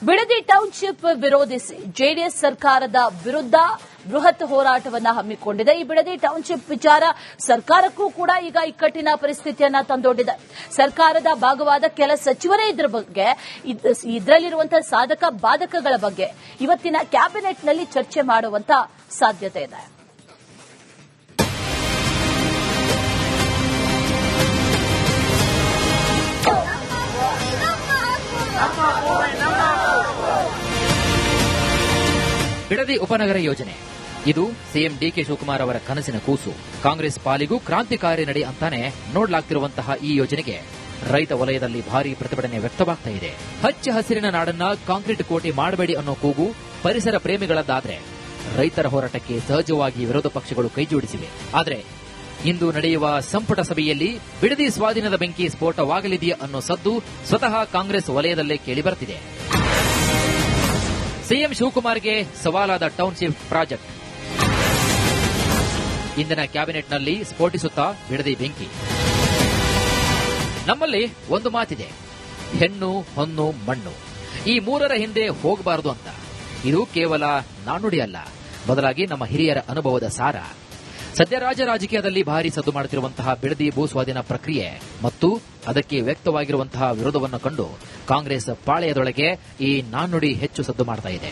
Bidadi township ವಿರೋಧಿಸಿ JDS ಸರ್ಕಾರದ ವಿರುದ್ಧ ಬೃಹತ್ ಹೋರಾಟವನ್ನು ಹಮ್ಮಿಕೊಂಡಿದೆ. ಈ ಬಿಡದಿ ಟೌನ್ಶಿಪ್ ವಿಚಾರ ಸರ್ಕಾರಕ್ಕೂ ಕೂಡ ಈಗ ಇಕ್ಕಟ್ಟಿನ ಪರಿಸ್ಥಿತಿಯನ್ನ ತಂದೊಡ್ಡಿದೆ. ಸರ್ಕಾರದ ಭಾಗವಾದ ಕೆಲ ಸಚಿವರೇ ಇದರ ಬಗ್ಗೆ, ಇದರಲ್ಲಿರುವಂತಹ ಸಾಧಕ ಬಾಧಕಗಳ ಬಗ್ಗೆ ಇವತ್ತಿನ ಕ್ಯಾಬಿನೆಟ್ನಲ್ಲಿ ಚರ್ಚೆ ಮಾಡುವಂತ ಸಾಧ್ಯತೆ ಇದೆ. ಬಿಡದಿ ಉಪನಗರ ಯೋಜನೆ ಇದು ಸಿಎಂ ಡಿಕೆ ಶಿವಕುಮಾರ್ ಅವರ ಕನಸಿನ ಕೂಸು. ಕಾಂಗ್ರೆಸ್ ಪಾಲಿಗೂ ಕ್ರಾಂತಿಕಾರಿ ನಡೆ ಅಂತಾನೆ ನೋಡಲಾಗ್ತಿರುವಂತಹ ಈ ಯೋಜನೆಗೆ ರೈತ ವಲಯದಲ್ಲಿ ಭಾರೀ ಪ್ರತಿಭಟನೆ ವ್ಯಕ್ತವಾಗ್ತಾ ಇದೆ. ಹಚ್ಚ ಹಸಿರಿನ ನಾಡನ್ನ ಕಾಂಕ್ರೀಟ್ ಕೋಟೆ ಮಾಡಬೇಡಿ ಅನ್ನೋ ಕೂಗು ಪರಿಸರ ಪ್ರೇಮಿಗಳದ್ದಾದ್ರೆ, ರೈತರ ಹೋರಾಟಕ್ಕೆ ಸಹಜವಾಗಿ ವಿರೋಧ ಪಕ್ಷಗಳು ಕೈಜೋಡಿಸಿವೆ. ಆದರೆ ಇಂದು ನಡೆಯುವ ಸಂಪುಟ ಸಭೆಯಲ್ಲಿ ಬಿಡದಿ ಸ್ವಾಧೀನದ ಬೆಂಕಿ ಸ್ಫೋಟವಾಗಲಿದೆಯಾ ಅನ್ನೋ ಸದ್ದು ಸ್ವತಃ ಕಾಂಗ್ರೆಸ್ ವಲಯದಲ್ಲೇ ಕೇಳಿಬರುತ್ತಿದೆ. ಸಿಎಂ ಶಿವಕುಮಾರ್ಗೆ ಸವಾಲಾದ ಟೌನ್ಶಿಪ್ ಪ್ರಾಜೆಕ್ಟ್. ಇಂದಿನ ಕ್ಯಾಬಿನೆಟ್ನಲ್ಲಿ ಸ್ಫೋಟಿಸುತ್ತಾ ಬಿಡದಿ ಬೆಂಕಿ. ನಮ್ಮಲ್ಲಿ ಒಂದು ಮಾತಿದೆ, ಹೆಣ್ಣು ಹೊನ್ನು ಮಣ್ಣು ಈ ಮೂರರ ಹಿಂದೆ ಹೋಗಬಾರದು ಅಂತ. ಇದು ಕೇವಲ ನಾಣ್ಣುಡಿಯಲ್ಲ, ಬದಲಾಗಿ ನಮ್ಮ ಹಿರಿಯರ ಅನುಭವದ ಸಾರ. ಸದ್ಯ ರಾಜಕೀಯದಲ್ಲಿ ಭಾರಿ ಸದ್ದು ಮಾಡುತ್ತಿರುವಂತಹ ಬಿಡದಿ ಭೂ ಸ್ವಾಧೀನ ಪ್ರಕ್ರಿಯೆ ಮತ್ತು ಅದಕ್ಕೆ ವ್ಯಕ್ತವಾಗಿರುವಂತಹ ವಿರೋಧವನ್ನು ಕಂಡು ಕಾಂಗ್ರೆಸ್ ಪಾಳೆಯದೊಳಗೆ ಈ ನಾಣ್ಣುಡಿ ಹೆಚ್ಚು ಸದ್ದು ಮಾಡ್ತಾ ಇದೆ.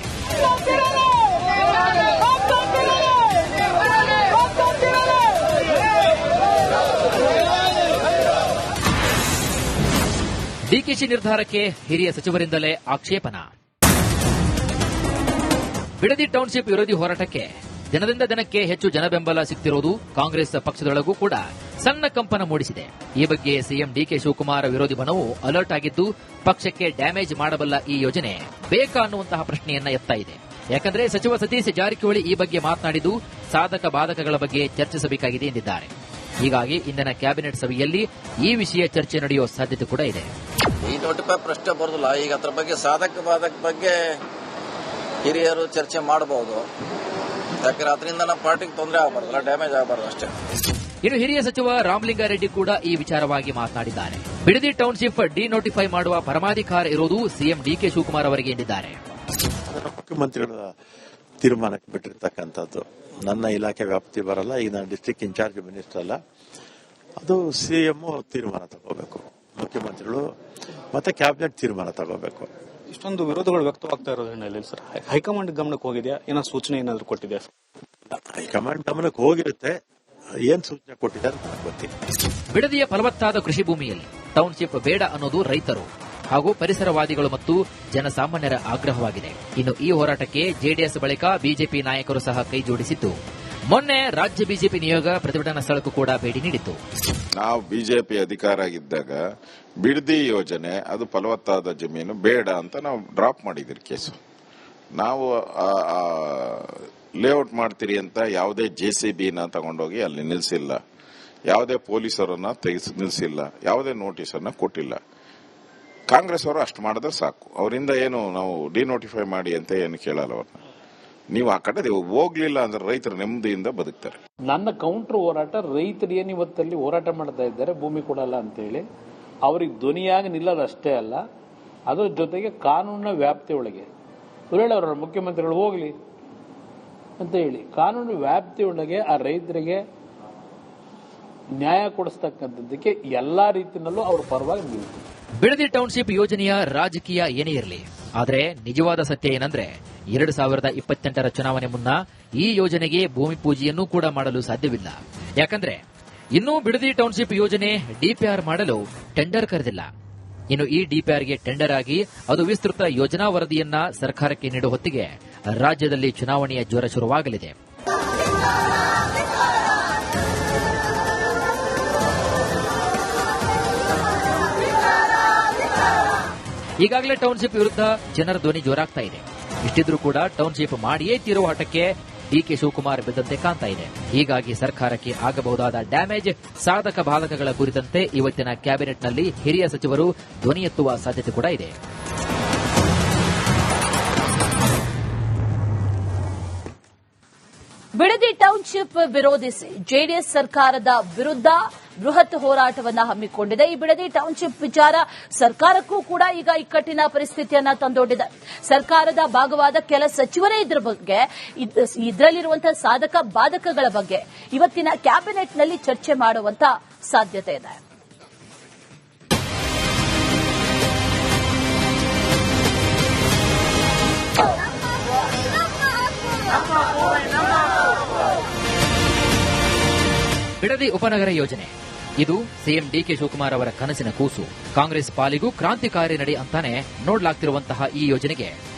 ಡಿಕೆಶಿ ನಿರ್ಧಾರಕ್ಕೆ ಹಿರಿಯ ಸಚಿವರಿಂದಲೇ ಆಕ್ಷೇಪಣ. ಬಿಡದಿ ಟೌನ್ಶಿಪ್ ವಿರೋಧಿ ಹೋರಾಟಕ್ಕೆ ದಿನದಿಂದ ದಿನಕ್ಕೆ ಹೆಚ್ಚು ಜನಬೆಂಬಲ ಸಿಗುತ್ತಿರುವುದು ಕಾಂಗ್ರೆಸ್ ಪಕ್ಷದೊಳಗೂ ಕೂಡ ಸಣ್ಣ ಕಂಪನ ಮೂಡಿಸಿದೆ. ಈ ಬಗ್ಗೆ ಸಿಎಂ ಡಿಕೆ ಶಿವಕುಮಾರ್ ವಿರೋಧಿ ಬಣವು ಅಲರ್ಟ್ ಆಗಿದ್ದು, ಪಕ್ಷಕ್ಕೆ ಡ್ಯಾಮೇಜ್ ಮಾಡಬಲ್ಲ ಈ ಯೋಜನೆ ಬೇಕಾ ಅನ್ನುವಂತಹ ಪ್ರಶ್ನೆಯನ್ನ ಎತ್ತಾ ಇದೆ. ಯಾಕಂದ್ರೆ ಸಚಿವ ಸತೀಶ್ ಜಾರಕಿಹೊಳಿ ಈ ಬಗ್ಗೆ ಮಾತನಾಡಿದ್ದು ಸಾಧಕ ಬಾಧಕಗಳ ಬಗ್ಗೆ ಚರ್ಚಿಸಬೇಕಾಗಿದೆ ಎಂದಿದ್ದಾರೆ. ಹೀಗಾಗಿ ಇಂದಿನ ಕ್ಯಾಬಿನೆಟ್ ಸಭೆಯಲ್ಲಿ ಈ ವಿಷಯ ಚರ್ಚೆ ನಡೆಯುವ ಸಾಧ್ಯತೆ ಕೂಡ ಇದೆ. ಈ ನೋಟಿಫೈ ಪ್ರಶ್ನೆ ಬರೋದಿಲ್ಲ. ಈಗ ಅದರ ಬಗ್ಗೆ ಸಾಧಕ ಬಾಧಕ ಬಗ್ಗೆ ಹಿರಿಯರು ಚರ್ಚೆ ಮಾಡಬಹುದು. ಯಾಕಂದ್ರೆ ಅದರಿಂದ ನಮ್ಮ ಪಾರ್ಟಿಗೆ ತೊಂದರೆ ಆಗಬಾರ್ದಲ್ಲ, ಡ್ಯಾಮೇಜ್ ಆಗಬಾರ್ದು ಅಷ್ಟೇ. ಇನ್ನು ಹಿರಿಯ ಸಚಿವ ರಾಮಲಿಂಗಾರೆಡ್ಡಿ ಕೂಡ ಈ ವಿಚಾರವಾಗಿ ಮಾತನಾಡಿದ್ದಾರೆ. ಬಿಡದಿ ಟೌನ್ಶಿಪ್ ಡಿನೋಟಿಫೈ ಮಾಡುವ ಪರಮಾಧಿಕಾರ ಇರುವುದು ಸಿಎಂ ಡಿಕೆ ಶಿವಕುಮಾರ್ ಅವರಿಗೆ ಎಂದಿದ್ದಾರೆ. ಮುಖ್ಯಮಂತ್ರಿಗಳ ತೀರ್ಮಾನಕ್ಕೆ ಬಿಟ್ಟಿರ್ತಕ್ಕಂಥದ್ದು ನನ್ನ ಇಲಾಖೆ ವ್ಯಾಪ್ತಿ ಬರಲ್ಲ. ಈಗ ನಾನು ಡಿಸ್ಟ್ರಿಕ್ಟ್ ಇನ್ಚಾರ್ಜ್ ಮಿನಿಸ್ಟರ್ ಅಲ್ಲ, ಅದು ಸಿಎಂ ತೀರ್ಮಾನ ತಗೋಬೇಕು. ಮುಖ್ಯಮಂತ್ರಿಗಳು ಮತ್ತೆ ಕ್ಯಾಬಿನೆಟ್ ತೀರ್ಮಾನ ತಗೋಬೇಕು. ಇಷ್ಟೊಂದು ವಿರೋಧಗಳು ವ್ಯಕ್ತವಾಗ್ತಾ ಇರೋದ್ರ ಹಿನ್ನೆಲೆಯಲ್ಲಿ ಸರ್ ಹೈಕಮಾಂಡ್ ಗಮನಕ್ಕೆ ಹೋಗಿದೆಯಾ? ಏನೋ ಸೂಚನೆ ಏನಾದ್ರು ಕೊಟ್ಟಿದೆ? ಹೈಕಮಾಂಡ್ ಗಮನಕ್ಕೆ ಹೋಗಿರುತ್ತೆ, ಏನ್ ಸೂಚನೆ ಕೊಟ್ಟಿದ್ದಾರೆ ನನಗೆ ಗೊತ್ತಿಲ್ಲ. ಬಿಡದಿಯ ಫಲವತ್ತಾದ ಕೃಷಿ ಭೂಮಿಯಲ್ಲಿ ಟೌನ್ಶಿಪ್ ಬೇಡ ಅನ್ನೋದು ರೈತರು ಹಾಗೂ ಪರಿಸರವಾದಿಗಳು ಮತ್ತು ಜನಸಾಮಾನ್ಯರ ಆಗ್ರಹವಾಗಿದೆ. ಇನ್ನು ಈ ಹೋರಾಟಕ್ಕೆ ಜೆಡಿಎಸ್ ಬಳಿಕ ಬಿಜೆಪಿ ನಾಯಕರು ಸಹ ಕೈ ಜೋಡಿಸಿದ್ದು, ಮೊನ್ನೆ ರಾಜ್ಯ ಬಿಜೆಪಿ ನಿಯೋಗ ಪ್ರತಿಭಟನಾ ಸ್ಥಳಕ್ಕೂ ಕೂಡ ಭೇಟಿ ನೀಡಿತ್ತು. ನಾವು ಬಿಜೆಪಿ ಅಧಿಕಾರ ಆಗಿದ್ದಾಗ ಬಿಡದಿ ಯೋಜನೆ ಅದು ಫಲವತ್ತಾದ ಜಮೀನು ಬೇಡ ಅಂತ ನಾವು ಡ್ರಾಪ್ ಮಾಡಿದಿರಿ ಕೇಸು. ನಾವು ಲೇಔಟ್ ಮಾಡ್ತೀರಿ ಅಂತ ಯಾವುದೇ ಜೆಸಿಬಿನ ತಗೊಂಡೋಗಿ ಅಲ್ಲಿ ನಿಲ್ಲಿಸಿಲ್ಲ, ಯಾವುದೇ ಪೊಲೀಸರನ್ನ ನಿಲ್ಲಿಸಿಲ್ಲ, ಯಾವುದೇ ನೋಟಿಸ್ ಅನ್ನ ಕೊಟ್ಟಿಲ್ಲ. ಕಾಂಗ್ರೆಸ್ ಅವರು ಅಷ್ಟು ಮಾಡಿದ್ರೆ ಸಾಕು. ಅವರಿಂದ ಏನು ನಾವು ಡಿನೋಟಿಫೈ ಮಾಡಿ ಅಂತ ಏನು ಕೇಳಲ್ಲ. ಅವ್ರನ್ನ ನೀವು ಆ ಕಡೆ ಹೋಗ್ಲಿಲ್ಲ ಅಂದ್ರೆ ರೈತರು ನೆಮ್ಮದಿಯಿಂದ ಬದುಕ್ತಾರೆ. ನನ್ನ ಕೌಂಟರ್ ಹೋರಾಟ ರೈತರು ಏನು ಇವತ್ತಲ್ಲಿ ಹೋರಾಟ ಮಾಡ್ತಾ ಇದ್ದಾರೆ, ಭೂಮಿ ಕೊಡಲ್ಲ ಅಂತ ಹೇಳಿ ಅವ್ರಿಗೆ ಧ್ವನಿಯಾಗಿ ನಿಲ್ಲೋದಷ್ಟೇ ಅಲ್ಲ, ಅದರ ಜೊತೆಗೆ ಕಾನೂನಿನ ವ್ಯಾಪ್ತಿಯೊಳಗೆ ಅವರ ಮುಖ್ಯಮಂತ್ರಿಗಳು ಹೋಗ್ಲಿ ಅಂತ ಹೇಳಿ ಕಾನೂನು ವ್ಯಾಪ್ತಿಯೊಳಗೆ ಆ ರೈತರಿಗೆ ನ್ಯಾಯ ಕೊಡಿಸ್ತಕ್ಕಂಥದ್ದಕ್ಕೆ ಎಲ್ಲಾ ರೀತಿಯಲ್ಲೂ ಅವ್ರ ಪರವಾಗಿ ನಿಲ್ತಾರೆ. ಬಿಡದಿ ಟೌನ್ಶಿಪ್ ಯೋಜನೆಯ ರಾಜಕೀಯ ಏನೇ ಇರಲಿ, ಆದರೆ ನಿಜವಾದ ಸತ್ಯ ಏನಂದ್ರೆ 2028ರ ಚುನಾವಣೆ ಮುನ್ನ ಈ ಯೋಜನೆಗೆ ಭೂಮಿ ಪೂಜೆಯನ್ನೂ ಕೂಡ ಮಾಡಲು ಸಾಧ್ಯವಿಲ್ಲ. ಯಾಕಂದ್ರೆ ಇನ್ನೂ ಬಿಡದಿ ಟೌನ್ಶಿಪ್ ಯೋಜನೆ ಡಿಪಿಆರ್ ಮಾಡಲು ಟೆಂಡರ್ ಕರೆದಿಲ್ಲ. ಇನ್ನು ಈ ಡಿಪಿಆರ್ಗೆ ಟೆಂಡರ್ ಆಗಿ ಅದು ವಿಸ್ತೃತ ಯೋಜನಾ ವರದಿಯನ್ನ ಸರ್ಕಾರಕ್ಕೆ ನೀಡುವ ಹೊತ್ತಿಗೆ ರಾಜ್ಯದಲ್ಲಿ ಚುನಾವಣೆಯ ಜ್ವರ ಶುರುವಾಗಲಿದೆ. ಈಗಾಗಲೇ ಟೌನ್ಶಿಪ್ ವಿರುದ್ಧ ಜನರ ಧ್ವನಿ ಜೋರಾಗ್ತಾ ಇದೆ. ಇಷ್ಟಿದ್ರೂ ಕೂಡ ಟೌನ್ಶಿಪ್ ಮಾಡಿಯೇ ತೀರುವ ಹಠಕ್ಕೆ ಡಿಕೆ ಶಿವಕುಮಾರ್ ಬಿದ್ದಂತೆ ಕಾಣ್ತಾ ಇದೆ. ಹೀಗಾಗಿ ಸರ್ಕಾರಕ್ಕೆ ಆಗಬಹುದಾದ ಡ್ಯಾಮೇಜ್, ಸಾಧಕ ಬಾಧಕಗಳ ಕುರಿತಂತೆ ಇವತ್ತಿನ ಕ್ಯಾಬಿನೆಟ್ನಲ್ಲಿ ಹಿರಿಯ ಸಚಿವರು ಧ್ವನಿ ಎತ್ತುವ ಸಾಧ್ಯತೆ ಕೂಡ ಇದೆ. ಬಿಡದಿ ಟೌನ್ಶಿಪ್ ವಿರೋಧಿಸಿ ಜೆಡಿಎಸ್ ಸರ್ಕಾರದ ವಿರುದ್ಧ ಬೃಹತ್ ಹೋರಾಟವನ್ನ ಹಮ್ಮಿಕೊಂಡಿದೆ. ಈ ಬಿಡದಿ ಟೌನ್ಶಿಪ್ ವಿಚಾರ ಸರ್ಕಾರಕ್ಕೂ ಕೂಡ ಈಗ ಇಕ್ಕಟ್ಟಿನ ಪರಿಸ್ಥಿತಿಯನ್ನ ತಂದೊಡ್ಡಿದೆ. ಸರ್ಕಾರದ ಭಾಗವಾದ ಕೆಲ ಸಚಿವರೇ ಇದರ ಬಗ್ಗೆ, ಇದರಲ್ಲಿರುವಂತಹ ಸಾಧಕ ಬಾಧಕಗಳ ಬಗ್ಗೆ ಇವತ್ತಿನ ಕ್ಯಾಬಿನೆಟ್ನಲ್ಲಿ ಚರ್ಚೆ ಮಾಡುವಂತ ಸಾಧ್ಯತೆ ಇದೆ. ಬಿಡದಿ ಉಪನಗರ ಯೋಜನೆ ಇದು ಸಿಎಂ ಡಿಕೆ ಶಿವಕುಮಾರ್ ಅವರ ಕನಸಿನ ಕೂಸು. ಕಾಂಗ್ರೆಸ್ ಪಾಲಿಗೂ ಕ್ರಾಂತಿಕಾರಿ ನಡೆ ಅಂತಾನೆ ನೋಡಲಾಗ್ತಿರುವಂತಹ ಈ ಯೋಜನೆಗೆ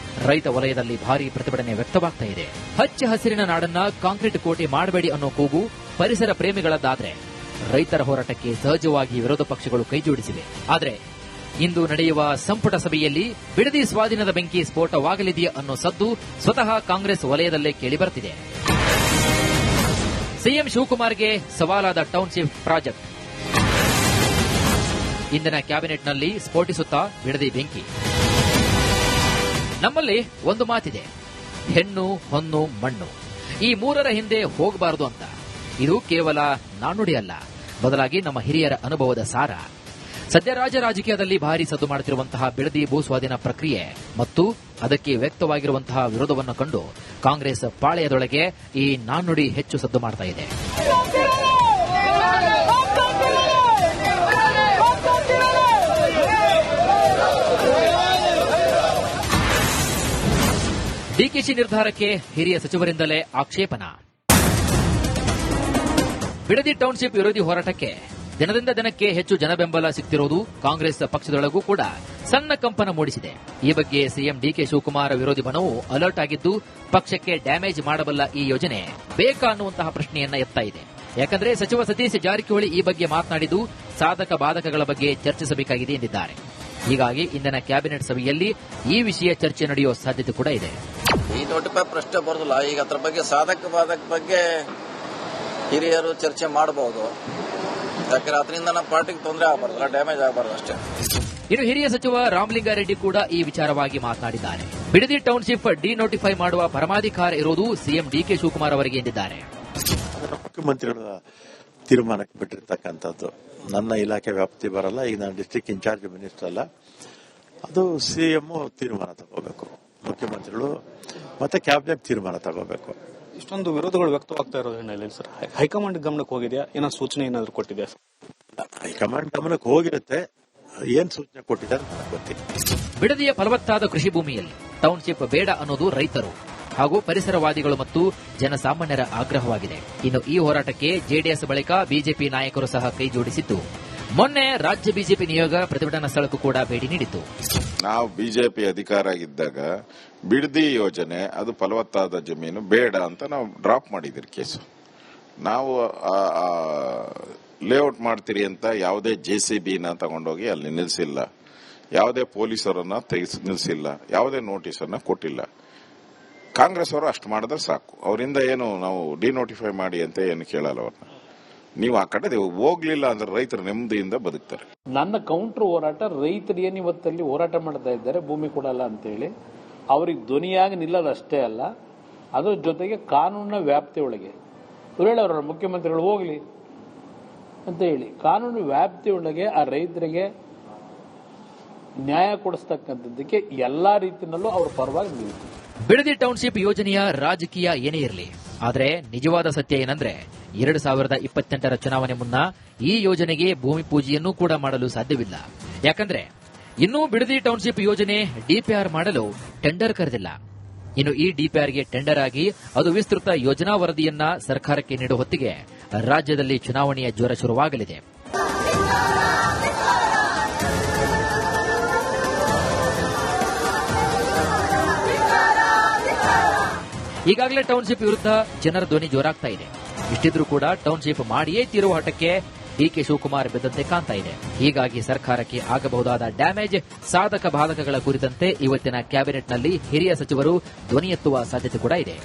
ರೈತ ವಲಯದಲ್ಲಿ ಭಾರೀ ಪ್ರತಿಭಟನೆ ವ್ಯಕ್ತವಾಗ್ತಾ ಇದೆ. ಹಚ್ಚ ಹಸಿರಿನ ನಾಡನ್ನ ಕಾಂಕ್ರೀಟ್ ಕೋಟೆ ಮಾಡಬೇಡಿ ಅನ್ನೋ ಕೂಗು ಪರಿಸರ ಪ್ರೇಮಿಗಳದ್ದಾದ್ರೆ, ರೈತರ ಹೋರಾಟಕ್ಕೆ ಸಹಜವಾಗಿ ವಿರೋಧ ಪಕ್ಷಗಳು ಕೈಜೋಡಿಸಿವೆ. ಆದರೆ ಇಂದು ನಡೆಯುವ ಸಂಪುಟ ಸಭೆಯಲ್ಲಿ ಬಿಡದಿ ಸ್ವಾಧೀನದ ಬೆಂಕಿ ಸ್ಫೋಟವಾಗಲಿದೆಯಾ ಅನ್ನೋ ಸದ್ದು ಸ್ವತಃ ಕಾಂಗ್ರೆಸ್ ವಲಯದಲ್ಲೇ ಕೇಳಿಬರುತ್ತಿದೆ. ಸಿಎಂ ಶಿವಕುಮಾರ್ಗೆ ಸವಾಲಾದ ಟೌನ್ಶಿಪ್ ಪ್ರಾಜೆಕ್ಟ್. ಇಂದಿನ ಕ್ಯಾಬಿನೆಟ್ನಲ್ಲಿ ಸ್ಫೋಟಿಸುತ್ತಾ ಬಿಡದಿ ಬೆಂಕಿ. ನಮ್ಮಲ್ಲಿ ಒಂದು ಮಾತಿದೆ, ಹೆಣ್ಣು ಹೊನ್ನು ಮಣ್ಣು ಈ ಮೂರರ ಹಿಂದೆ ಹೋಗಬಾರದು ಅಂತ. ಇದು ಕೇವಲ ನಾಣ್ಣುಡಿ ಅಲ್ಲ, ಬದಲಾಗಿ ನಮ್ಮ ಹಿರಿಯರ ಅನುಭವದ ಸಾರ. ಸದ್ಯ ರಾಜಕೀಯದಲ್ಲಿ ಭಾರಿ ಸದ್ದು ಮಾಡುತ್ತಿರುವಂತಹ ಬಿಡದಿ ಭೂಸ್ವಾಧೀನ ಪ್ರಕ್ರಿಯೆ ಮತ್ತು ಅದಕ್ಕೆ ವ್ಯಕ್ತವಾಗಿರುವಂತಹ ವಿರೋಧವನ್ನು ಕಂಡು ಕಾಂಗ್ರೆಸ್ ಪಾಳೆಯದೊಳಗೆ ಈ ನಾಣ್ಣುಡಿ ಹೆಚ್ಚು ಸದ್ದು ಮಾಡ್ತಾ ಇದೆ. ಡಿಕೆಶಿ ನಿರ್ಧಾರಕ್ಕೆ ಹಿರಿಯ ಸಚಿವರಿಂದಲೇ ಆಕ್ಷೇಪಣಾ. ಬಿಡದಿ ಟೌನ್ಶಿಪ್ ವಿರೋಧಿ ಹೋರಾಟಕ್ಕೆ ದಿನದಿಂದ ದಿನಕ್ಕೆ ಹೆಚ್ಚು ಜನಬೆಂಬಲ ಸಿಗ್ತಿರುವುದು ಕಾಂಗ್ರೆಸ್ ಪಕ್ಷದೊಳಗೂ ಕೂಡ ಸಣ್ಣ ಕಂಪನ ಮೂಡಿಸಿದೆ. ಈ ಬಗ್ಗೆ ಸಿಎಂ ಡಿಕೆ ಶಿವಕುಮಾರ್ ವಿರೋಧಿ ಬಣವು ಅಲರ್ಟ್ ಆಗಿದ್ದು, ಪಕ್ಷಕ್ಕೆ ಡ್ಯಾಮೇಜ್ ಮಾಡಬಲ್ಲ ಈ ಯೋಜನೆ ಬೇಕಾ ಅನ್ನುವಂತಹ ಪ್ರಶ್ನೆಯನ್ನ ಎತ್ತಾ ಇದೆ. ಯಾಕಂದ್ರೆ ಸಚಿವ ಸತೀಶ್ ಜಾರಕಿಹೊಳಿ ಈ ಬಗ್ಗೆ ಮಾತನಾಡಿದ್ದು ಸಾಧಕ ಬಾಧಕಗಳ ಬಗ್ಗೆ ಚರ್ಚಿಸಬೇಕಾಗಿದೆ ಎಂದಿದ್ದಾರೆ. ಹೀಗಾಗಿ ಇಂದಿನ ಕ್ಯಾಬಿನೆಟ್ ಸಭೆಯಲ್ಲಿ ಈ ವಿಷಯ ಚರ್ಚೆ ನಡೆಯುವ ಸಾಧ್ಯತೆ ಕೂಡ ಇದೆ. ಈ ದೊಡ್ಡ ಪ್ರಶ್ನೆ ಬರೋದಿಲ್ಲ. ಈಗ ಅದ್ರ ಬಗ್ಗೆ ಸಾಧಕ ಬಾಧಕ ಬಗ್ಗೆ ಹಿರಿಯರು ಚರ್ಚೆ ಮಾಡಬಹುದು. ಯಾಕಂದ್ರೆ ಅದರಿಂದ ನಮ್ಮ ಪಾರ್ಟಿಗೆ ತೊಂದರೆ ಆಗಬಾರ್ದು, ಡ್ಯಾಮೇಜ್ ಆಗಬಾರ್ದು ಅಷ್ಟೇ. ಇನ್ನು ಹಿರಿಯ ಸಚಿವ ರಾಮಲಿಂಗಾರೆಡ್ಡಿ ಕೂಡ ಈ ವಿಚಾರವಾಗಿ ಮಾತನಾಡಿದ್ದಾರೆ. ಬಿಡದಿ ಟೌನ್ಶಿಪ್ ಡಿನೋಟಿಫೈ ಮಾಡುವ ಪರಮಾಧಿಕಾರ ಇರುವುದು ಸಿಎಂ ಡಿಕೆ ಶಿವಕುಮಾರ್ ಅವರಿಗೆ ಎಂದಿದ್ದಾರೆ. ಮುಖ್ಯಮಂತ್ರಿಗಳ ತೀರ್ಮಾನಕ್ಕೆ ಬಿಟ್ಟಿರ್ತಕ್ಕಂಥದ್ದು ನನ್ನ ಇಲಾಖೆ ವ್ಯಾಪ್ತಿ ಬರಲ್ಲ. ಈಗ ನಾನು ಡಿಸ್ಟ್ರಿಕ್ಟ್ ಇನ್ಚಾರ್ಜ್ ಮಿನಿಸ್ಟರ್ ಅಲ್ಲ, ಅದು ಸಿಎಂ ತೀರ್ಮಾನ ತಗೋಬೇಕು. ಮುಖ್ಯಮಂತ್ರಿಗಳು ಮತ್ತೆ ಕ್ಯಾಬಿನೆಟ್ ತೀರ್ಮಾನ ತಗೋಬೇಕು. ಇಷ್ಟೊಂದು ವಿರೋಧಗಳು ವ್ಯಕ್ತವಾಗ್ತಾ ಇರೋದು ಹಿನ್ನೆಲೆಯಲ್ಲಿ ಸರ್ ಹೈಕಮಾಂಡ್ ಗಮನಕ್ಕೆ ಹೋಗಿದೆಯಾ? ಏನೋ ಸೂಚನೆ ಏನಾದ್ರು ಕೊಟ್ಟಿದೆಯಾ? ಹೈಕಮಾಂಡ್ ಗಮನಕ್ಕೆ ಹೋಗಿರುತ್ತೆ, ಏನ್ ಸೂಚನೆ ಕೊಟ್ಟಿದ್ದಾರೆ ನನಗೆ ಗೊತ್ತಿಲ್ಲ. ಬಿಡದಿಯ ಫಲವತ್ತಾದ ಕೃಷಿ ಭೂಮಿಯಲ್ಲಿ ಟೌನ್ಶಿಪ್ ಬೇಡ ಅನ್ನೋದು ರೈತರು ಹಾಗೂ ಪರಿಸರವಾದಿಗಳು ಮತ್ತು ಜನಸಾಮಾನ್ಯರ ಆಗ್ರಹವಾಗಿದೆ. ಇನ್ನು ಈ ಹೋರಾಟಕ್ಕೆ ಜೆಡಿಎಸ್ ಬಳಿಕ ಬಿಜೆಪಿ ನಾಯಕರು ಸಹ ಕೈ ಜೋಡಿಸಿದ್ದು, ಮೊನ್ನೆ ರಾಜ್ಯ ಬಿಜೆಪಿ ನಿಯೋಗ ಪ್ರತಿಭಟನಾ ಸ್ಥಳಕ್ಕೂ ಕೂಡ ಭೇಟಿ ನೀಡಿತ್ತು. ನಾವು ಬಿಜೆಪಿ ಅಧಿಕಾರ ಇದ್ದಾಗ ಬಿಡದಿ ಯೋಜನೆ ಅದು ಫಲವತ್ತಾದ ಜಮೀನು ಬೇಡ ಅಂತ ನಾವು ಡ್ರಾಪ್ ಮಾಡಿದಿರಿ ಕೇಸು. ನಾವು ಲೇಔಟ್ ಮಾಡ್ತೀರಿ ಅಂತ ಯಾವುದೇ JCBನ ತಗೊಂಡೋಗಿ ಅಲ್ಲಿ ನಿಲ್ಲಿಸಿಲ್ಲ, ಯಾವುದೇ ಪೊಲೀಸರನ್ನ ನಿಲ್ಲಿಸಿಲ್ಲ, ಯಾವುದೇ ನೋಟಿಸನ್ನ ಕೊಟ್ಟಿಲ್ಲ. ಕಾಂಗ್ರೆಸ್ ಅವರು ಅಷ್ಟು ಮಾಡಿದ್ರೆ ಸಾಕು. ಅವರಿಂದ ಏನು ನಾವು ಡಿನೋಟಿಫೈ ಮಾಡಿ ಅಂತ ಏನು ಕೇಳಲ್ಲ. ಅವ್ರನ್ನ ನೀವು ಆ ಕಡೆ ಹೋಗ್ಲಿಲ್ಲ ಅಂದ್ರೆ ರೈತರು ನೆಮ್ಮದಿಯಿಂದ ಬದುಕ್ತಾರೆ. ನನ್ನ ಕೌಂಟರ್ ಹೋರಾಟ ರೈತರು ಏನು ಇವತ್ತಲ್ಲಿ ಹೋರಾಟ ಮಾಡ್ತಾ ಇದ್ದಾರೆ ಭೂಮಿ ಕೊಡಲ್ಲ ಅಂತೇಳಿ ಅವ್ರಿಗೆ ಧ್ವನಿಯಾಗಿ ನಿಲ್ಲೋದಷ್ಟೇ ಅಲ್ಲ, ಅದ್ರ ಜೊತೆಗೆ ಕಾನೂನಿನ ವ್ಯಾಪ್ತಿಯೊಳಗೆ ಅವರ ಮುಖ್ಯಮಂತ್ರಿಗಳು ಹೋಗ್ಲಿ ಅಂತ ಹೇಳಿ ಕಾನೂನು ವ್ಯಾಪ್ತಿಯೊಳಗೆ ಆ ರೈತರಿಗೆ ನ್ಯಾಯ ಕೊಡಿಸ್ತಕ್ಕಂಥದ್ದಕ್ಕೆ ಎಲ್ಲಾ ರೀತಿಯಲ್ಲೂ ಅವ್ರ ಪರವಾಗಿ ನಿಲ್ತಾರೆ. ಬಿಡದಿ ಟೌನ್ಶಿಪ್ ಯೋಜನೆಯ ರಾಜಕೀಯ ಏನೇ ಇರಲಿ, ಆದರೆ ನಿಜವಾದ ಸತ್ಯ ಏನಂದ್ರೆ 2028ರ ಚುನಾವಣೆ ಮುನ್ನ ಈ ಯೋಜನೆಗೆ ಭೂಮಿ ಪೂಜೆಯನ್ನೂ ಕೂಡ ಮಾಡಲು ಸಾಧ್ಯವಿಲ್ಲ. ಯಾಕಂದ್ರೆ ಇನ್ನೂ ಬಿಡದಿ ಟೌನ್ಶಿಪ್ ಯೋಜನೆ ಡಿಪಿಆರ್ ಮಾಡಲು ಟೆಂಡರ್ ಕರೆದಿಲ್ಲ. ಇನ್ನು ಈ ಡಿಪಿಆರ್ಗೆ ಟೆಂಡರ್ ಆಗಿ ಅದು ವಿಸ್ತೃತ ಯೋಜನಾ ವರದಿಯನ್ನ ಸರ್ಕಾರಕ್ಕೆ ನೀಡುವ ಹೊತ್ತಿಗೆ ರಾಜ್ಯದಲ್ಲಿ ಚುನಾವಣೆಯ ಜ್ವರ ಶುರುವಾಗಲಿದೆ. ಈಗಾಗಲೇ ಟೌನ್ಶಿಪ್ ವಿರುದ್ಧ ಜನರ ಧ್ವನಿ ಜೋರಾಗ್ತಾ ಇದೆ. ಇಷ್ಟಿದ್ರೂ ಕೂಡ ಟೌನ್ಶಿಪ್ ಮಾಡಿಯೇ ತೀರುವ ಹಠಕ್ಕೆ ಡಿಕೆ ಶಿವಕುಮಾರ್ ಬಿದ್ದಂತೆ ಕಾಣ್ತಾ ಇದೆ. ಹೀಗಾಗಿ ಸರ್ಕಾರಕ್ಕೆ ಆಗಬಹುದಾದ ಡ್ಯಾಮೇಜ್, ಸಾಧಕ ಬಾಧಕಗಳ ಕುರಿತಂತೆ ಇವತ್ತಿನ ಕ್ಯಾಬಿನೆಟ್ನಲ್ಲಿ ಹಿರಿಯ ಸಚಿವರು ಧ್ವನಿ ಎತ್ತುವ ಸಾಧ್ಯತೆ ಕೂಡ ಇದೆ.